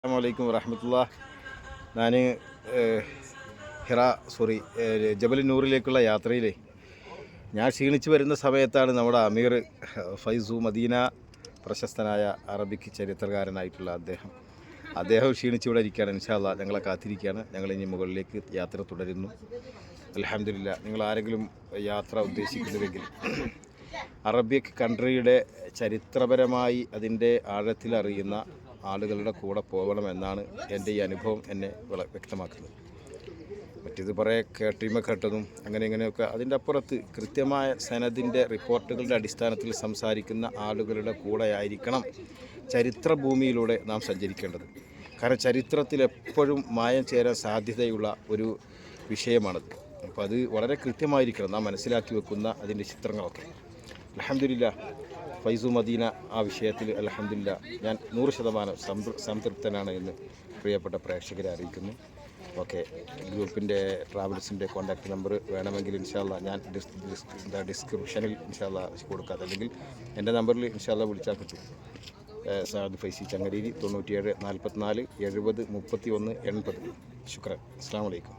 അസ്സലാമു വറഹ്മത്തുള്ളാഹി. ഞാൻ ജബൽ നൂറിലേക്കുള്ള യാത്രയിൽ ഞാൻ ക്ഷീണിച്ച് വരുന്ന സമയത്താണ് നമ്മുടെ അമീർ ഫൈസു മദീന, പ്രശസ്തനായ അറബിക് ചരിത്രകാരനായിട്ടുള്ള അദ്ദേഹം ക്ഷീണിച്ച് ഇവിടെ ഇരിക്കുകയാണ്. ഇൻഷാ അല്ലാഹ് ഞങ്ങളെ കാത്തിരിക്കുകയാണ്. ഞങ്ങളിനി മുകളിലേക്ക് യാത്ര തുടരുന്നു. അൽഹംദുലില്ലാ. നിങ്ങൾ ആരെങ്കിലും യാത്ര ഉദ്ദേശിക്കുന്നുവെങ്കിൽ അറബിക് കൺട്രിയുടെ ചരിത്രപരമായി അതിൻ്റെ ആഴത്തിലറിയുന്ന ആളുകളുടെ കൂടെ പോകണമെന്നാണ് എൻ്റെ ഈ അനുഭവം എന്നെ വ്യക്തമാക്കുന്നത്. മറ്റേത് കുറേ കേട്ടതും ഇങ്ങനെയൊക്കെ അതിൻ്റെ അപ്പുറത്ത് കൃത്യമായ സനദിൻ്റെ റിപ്പോർട്ടുകളുടെ അടിസ്ഥാനത്തിൽ സംസാരിക്കുന്ന ആളുകളുടെ കൂടെ ആയിരിക്കണം ചരിത്രഭൂമിയിലൂടെ നാം സഞ്ചരിക്കേണ്ടത്. കാരണം ചരിത്രത്തിൽ എപ്പോഴും മായം ചേരാൻ സാധ്യതയുള്ള ഒരു വിഷയമാണത്. അപ്പോൾ അത് വളരെ കൃത്യമായിരിക്കണം നാം മനസ്സിലാക്കി വെക്കുന്ന അതിൻ്റെ ചിത്രങ്ങളൊക്കെ. അൽഹംദുലില്ലാ, ഫൈസു മദീന ആ വിഷയത്തിൽ അൽഹംദുലില്ലാ ഞാൻ 100% സംതൃപ്തനാണ് എന്ന് പ്രിയപ്പെട്ട പ്രേക്ഷകരെ അറിയിക്കുന്നു. ഓക്കെ, ഗ്രൂപ്പിൻ്റെ ട്രാവൽസിൻ്റെ കോൺടാക്റ്റ് നമ്പർ വേണമെങ്കിൽ ഇൻഷാ അല്ലാഹ് ഞാൻ ഡിസ്ക്രിപ്ഷനിൽ ഇൻഷാ അല്ലാഹ് കൊടുക്കാം. അല്ലെങ്കിൽ എൻ്റെ നമ്പറിൽ ഇൻഷാ അല്ലാഹ് വിളിച്ചാൽ കിട്ടും. സാദ് ഫൈസി, ചങ്ങരേരി, 97 44 70 31 80. ശുക്രൻ. അസ്സലാമു അലൈക്കും.